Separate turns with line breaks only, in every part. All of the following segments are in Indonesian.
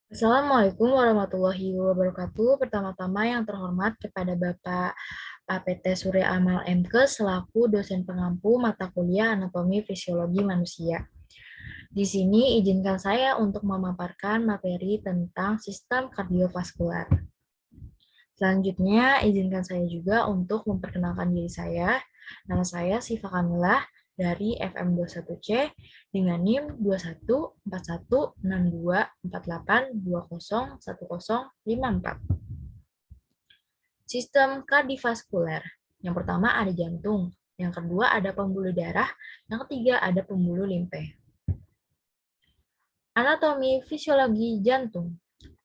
Assalamualaikum warahmatullahi wabarakatuh. Pertama-tama yang terhormat kepada Bapak APT Surya Amal MK selaku dosen pengampu mata kuliah Anatomi Fisiologi Manusia. Di sini izinkan saya untuk memaparkan materi tentang sistem kardiovaskular. Selanjutnya, izinkan saya juga untuk memperkenalkan diri saya. Nama saya Siva Kamilah dari FM21C dengan NIM 21416248201054. Sistem kardiovaskuler. Yang pertama ada jantung, yang kedua ada pembuluh darah, yang ketiga ada pembuluh limfe. Anatomi fisiologi jantung.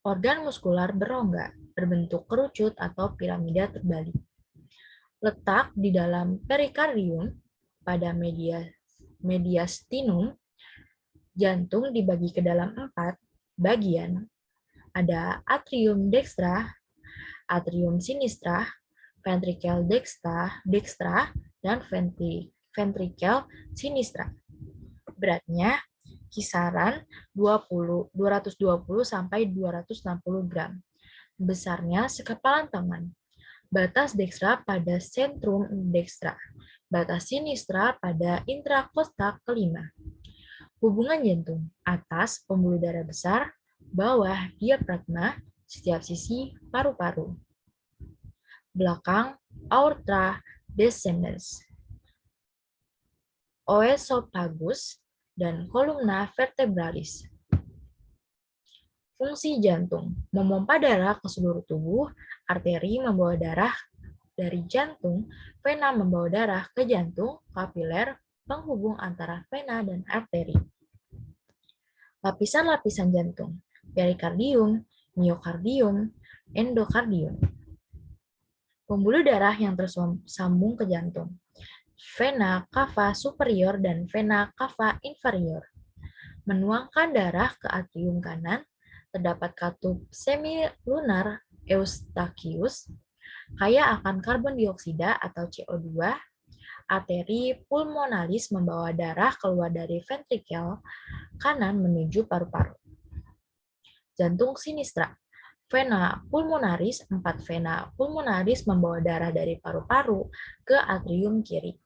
Organ muskular berongga, berbentuk kerucut atau piramida terbalik. Letak di dalam perikardium pada mediastinum. Jantung dibagi ke dalam 4 bagian. Ada atrium dextra, atrium sinistra, ventricle dextra, dan ventricle sinistra. Beratnya kisaran 220 sampai 260 gram. Besarnya sekepalan tangan. Batas dextra pada sentrum dextra. Batas sinistra pada intrakostak kelima. Hubungan jantung. Atas pembuluh darah besar, bawah diafragma, setiap sisi paru-paru. Belakang aorta descendens. Oesophagus dan columna vertebralis. Fungsi jantung, memompa darah ke seluruh tubuh, arteri membawa darah dari jantung, vena membawa darah ke jantung, kapiler, penghubung antara vena dan arteri. Lapisan-lapisan jantung, perikardium, miokardium, endokardium. Pembuluh darah yang tersambung ke jantung, vena cava superior dan vena cava inferior. Menuangkan darah ke atrium kanan, terdapat katup semilunar Eustachius, kaya akan karbon dioksida atau CO2, arteri pulmonalis membawa darah keluar dari ventrikel kanan menuju paru-paru. Jantung sinistra, vena pulmonaris, 4 vena pulmonaris membawa darah dari paru-paru ke atrium kiri.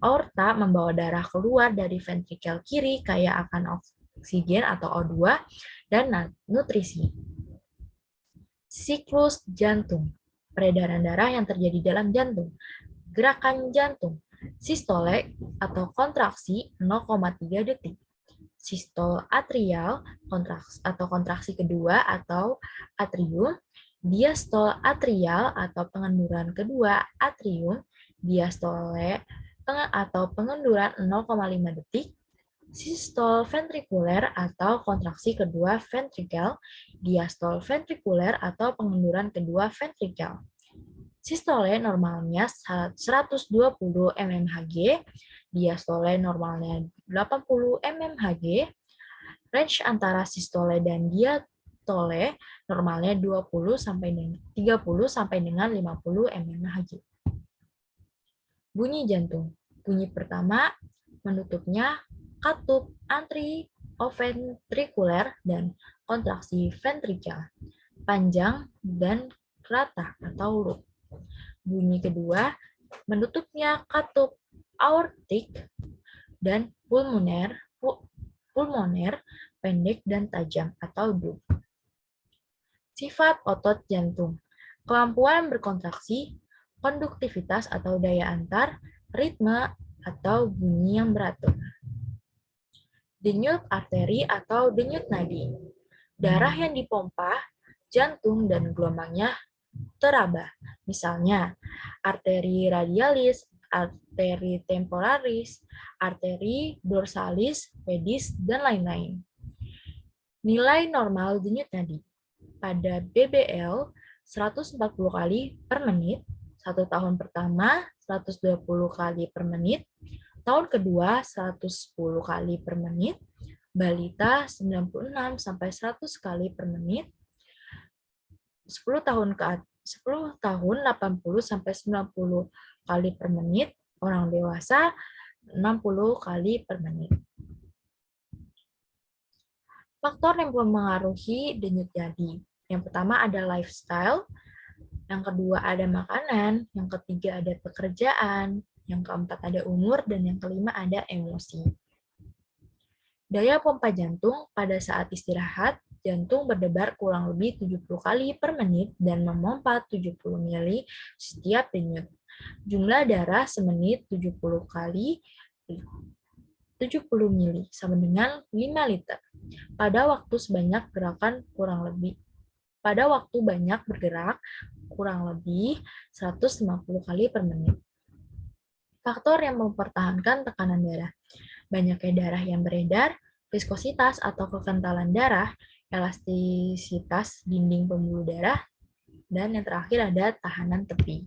Aorta membawa darah keluar dari ventrikel kiri kaya akan oksigen atau O2 dan nutrisi. Siklus jantung, peredaran darah yang terjadi dalam jantung. Gerakan jantung, sistole atau kontraksi 0,3 detik. Sistol atrial atau kontraksi kedua atau atrium. Diastol atrial atau pengenduran kedua atrium. Diastole atau pengenduran 0,5 detik. Sistol ventrikuler atau kontraksi kedua ventrikel, diastol ventrikuler atau pengenduran kedua ventrikel. Sistole normalnya 120 mmHg, diastole normalnya 80 mmHg. Range antara sistole dan diastole normalnya 20 sampai 30 sampai dengan 50 mmHg. Bunyi jantung. Bunyi pertama menutupnya katup anterioventrikuler dan kontraksi ventrikel, panjang dan rata atau loop. Bunyi kedua menutupnya katup aortik dan pulmoner, pendek dan tajam atau dup. Sifat otot jantung. Kemampuan berkontraksi, konduktivitas atau daya antar, ritme atau bunyi yang beratur. Denyut arteri atau denyut nadi. Darah yang dipompa, jantung dan gelombangnya teraba. Misalnya, arteri radialis, arteri temporalis, arteri dorsalis, pedis, dan lain-lain. Nilai normal denyut nadi. Pada BBL 140 kali per menit, 1 tahun pertama 120 kali per menit, tahun kedua 110 kali per menit, balita 96 sampai 100 kali per menit, 10 tahun 80 sampai 90 kali per menit, orang dewasa 60 kali per menit. Faktor yang mempengaruhi denyut jadi. Yang pertama ada lifestyle, yang kedua ada makanan, yang ketiga ada pekerjaan, yang keempat ada umur, dan yang kelima ada emosi. Daya pompa jantung pada saat istirahat, jantung berdebar kurang lebih 70 kali per menit dan memompa 70 mili setiap denyut. Jumlah darah semenit 70 kali 70 mili sama dengan 5 liter. Pada waktu sebanyak gerakan kurang lebih pada waktu banyak bergerak kurang lebih 150 kali per menit. Faktor yang mempertahankan tekanan darah. Banyaknya darah yang beredar, viskositas atau kekentalan darah, elastisitas dinding pembuluh darah, dan yang terakhir ada tahanan tepi.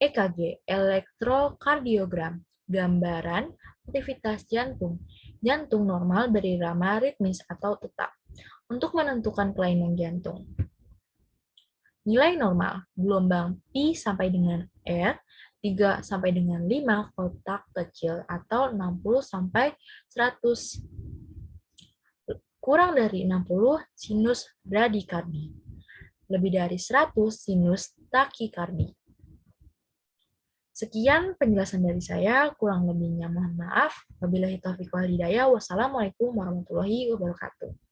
EKG, elektrokardiogram, gambaran aktivitas jantung. Jantung normal berirama ritmis atau tetap. Untuk menentukan kelainan jantung. Nilai normal, gelombang pi sampai dengan R, 3 sampai dengan 5 kotak kecil atau 60 sampai 100. Kurang dari 60 sinus bradikardi. Lebih dari 100 sinus takikardi. Sekian penjelasan dari saya, kurang lebihnya mohon maaf. Wabillahi taufiq wal hidayah. Wassalamualaikum warahmatullahi wabarakatuh.